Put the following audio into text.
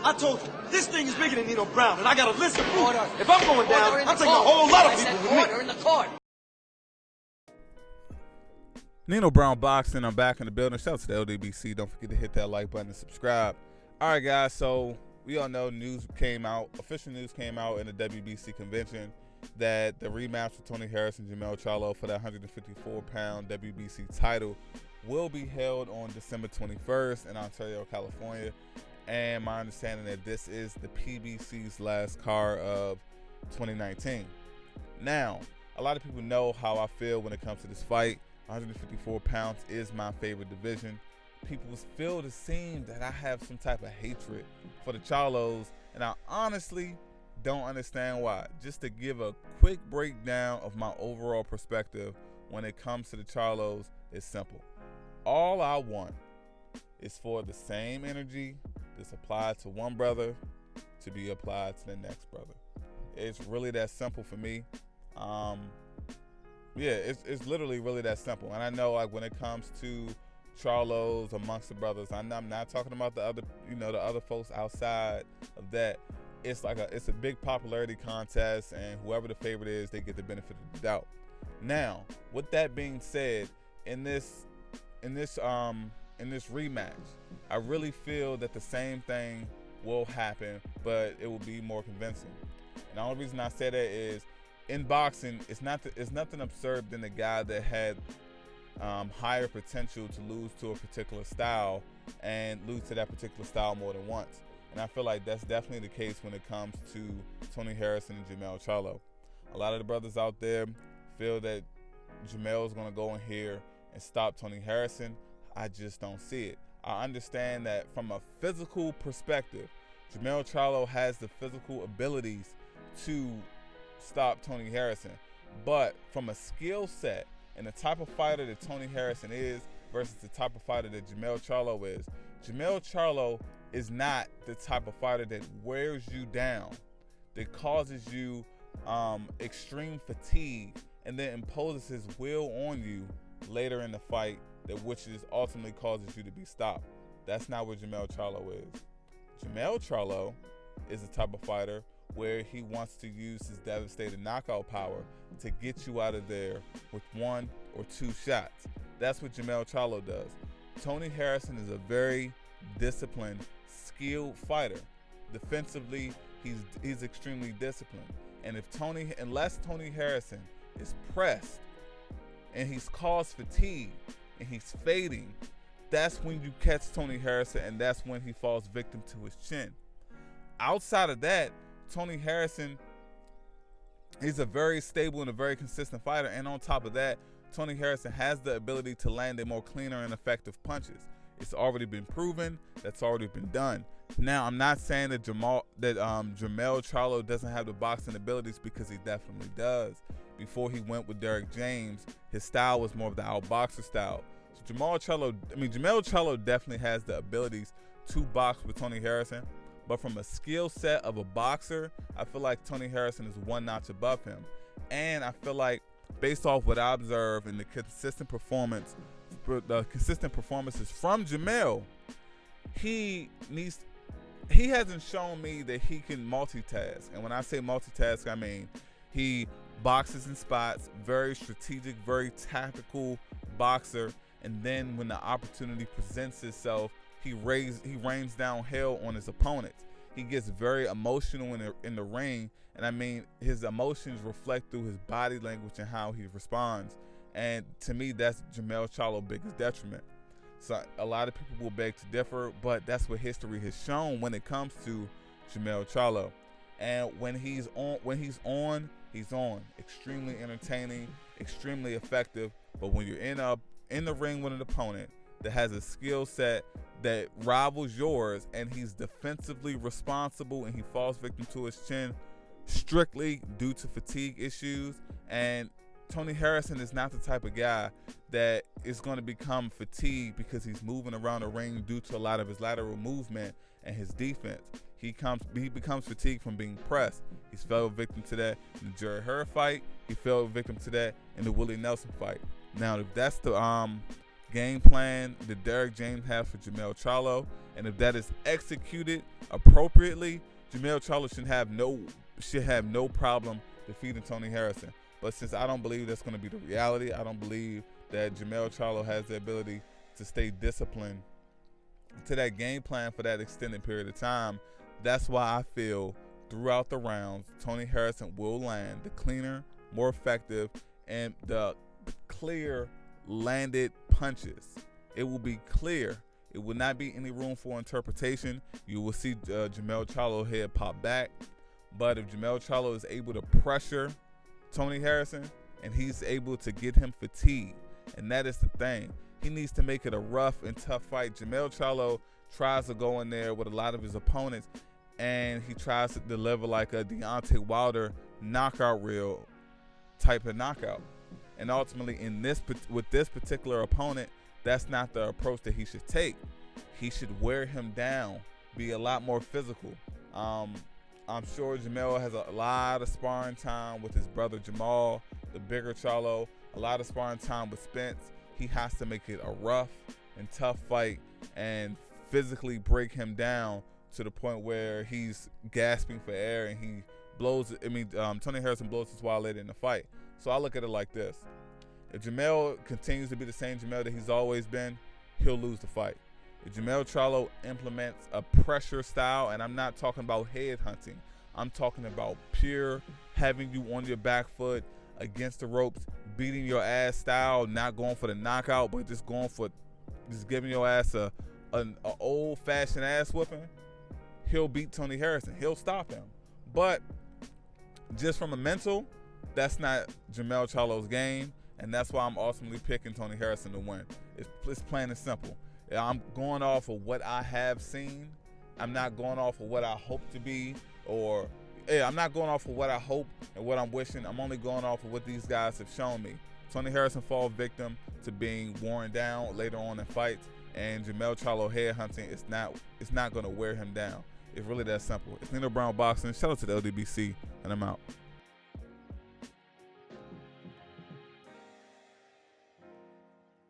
I told you, this thing is bigger than Nino Brown, and I got a list of proof. Order. If I'm going down, Order in I'm the taking a court. whole lot of I people said with me. order in the court. Nino Brown Boxing, I'm back in the building. Shout out to the LDBC. Don't forget to hit that like button and subscribe. All right, guys, so we all know official news came out in the WBC convention that the rematch for Tony Harris and Jermell Charlo for that 154-pound WBC title will be held on December 21st in Ontario, California. And my understanding that this is the PBC's last card of 2019. Now, a lot of people know how I feel when it comes to this fight. 154 pounds is my favorite division. People feel it seem that I have some type of hatred for the Charlos, and I honestly don't understand why. Just to give a quick breakdown of my overall perspective when it comes to the Charlos, it's simple. All I want is for the same energy that's applied to one brother to be applied to the next brother. It's really that simple for me. Yeah, it's literally really that simple. And I know, like, when it comes to Charlos amongst the brothers, I'm not talking about the other folks outside of that. It's a big popularity contest, and whoever the favorite is, they get the benefit of the doubt. Now, with that being said, in this rematch, I really feel that the same thing will happen, but it will be more convincing. And the only reason I say that is, in boxing, it's nothing absurd than a guy that had higher potential to lose to a particular style and lose to that particular style more than once. And I feel like that's definitely the case when it comes to Tony Harrison and Jermell Charlo. A lot of the brothers out there feel that Jermell is going to go in here and stop Tony Harrison. I just don't see it. I understand that from a physical perspective, Jermell Charlo has the physical abilities to stop Tony Harrison. But from a skill set and the type of fighter that Tony Harrison is versus the type of fighter that Jermell Charlo is, Jermell Charlo is not the type of fighter that wears you down, that causes you extreme fatigue, and then imposes his will on you later in the fight, which ultimately causes you to be stopped. That's not what Jermell Charlo is. Jermell Charlo is the type of fighter where he wants to use his devastating knockout power to get you out of there with one or two shots. That's what Jermell Charlo does. Tony Harrison is a very disciplined, skilled fighter. Defensively, he's extremely disciplined. And unless Tony Harrison is pressed and he's caused fatigue and he's fading, that's when you catch Tony Harrison, and that's when he falls victim to his chin. Outside of that, Tony Harrison is a very stable and a very consistent fighter, and on top of that, Tony Harrison has the ability to land a more cleaner and effective punches. It's already been proven. That's already been done. Now, I'm not saying that Jermell Charlo doesn't have the boxing abilities, because he definitely does. Before he went with Derek James, his style was more of the outboxer style. So Jermell Charlo definitely has the abilities to box with Tony Harrison. But from a skill set of a boxer, I feel like Tony Harrison is one notch above him. And I feel like, based off what I observe in the consistent performances from Jermell, he hasn't shown me that he can multitask. And when I say multitask, I mean he boxes in spots, very strategic, very tactical boxer. And then when the opportunity presents itself, he rains down hell on his opponents. He gets very emotional in the ring, and I mean, his emotions reflect through his body language and how he responds. And to me, that's Jermell Charlo's biggest detriment. So a lot of people will beg to differ, but that's what history has shown when it comes to Jermell Charlo. And when he's on. Extremely entertaining, extremely effective. But when you're in the ring with an opponent that has a skill set that rivals yours, and he's defensively responsible, and he falls victim to his chin strictly due to fatigue issues. And Tony Harrison is not the type of guy that is going to become fatigued because he's moving around the ring due to a lot of his lateral movement and his defense. He becomes fatigued from being pressed. He's fell victim to that in the Jerry Hurd fight. He fell victim to that in the Willie Nelson fight. Now, if that's the game plan that Derek James has for Jermell Charlo, And if that is executed appropriately, Jermell Charlo should have no problem defeating Tony Harrison. But since I don't believe that's going to be the reality, I don't believe that Jermell Charlo has the ability to stay disciplined to that game plan for that extended period of time. That's why I feel throughout the rounds, Tony Harrison will land the cleaner, more effective, and the clear landed punches. It will be clear. It will not be any room for interpretation. You will see Jermell Charlo head pop back. But if Jermell Charlo is able to pressure Tony Harrison and he's able to get him fatigued, and that is the thing. He needs to make it a rough and tough fight. Jermell Charlo tries to go in there with a lot of his opponents, and he tries to deliver like a Deontay Wilder knockout reel type of knockout. And ultimately, with this particular opponent, that's not the approach that he should take. He should wear him down, be a lot more physical. I'm sure Jermell has a lot of sparring time with his brother Jermall, the bigger Charlo, a lot of sparring time with Spence. He has to make it a rough and tough fight and physically break him down to the point where he's gasping for air and he blows. Tony Harrison blows his wallet in the fight. So I look at it like this. If Jermell continues to be the same Jermell that he's always been, he'll lose the fight. If Jermell Charlo implements a pressure style, and I'm not talking about head hunting, I'm talking about pure having you on your back foot against the ropes, beating your ass style, not going for the knockout, but just giving your ass an old-fashioned ass whooping, he'll beat Tony Harrison. He'll stop him. But just from a mental, that's not Jermell Charlo's game, and that's why I'm ultimately picking Tony Harrison to win. It's plain and simple. I'm going off of what I have seen. I'm not going off of what I hope to be, I'm not going off of what I hope and what I'm wishing. I'm only going off of what these guys have shown me. Tony Harrison fall victim to being worn down later on in fights, and Jermell Charlo head hunting it's not going to wear him down. It's really that simple. It's Nino Brown Boxing. Shout out to the LDBC, and I'm out.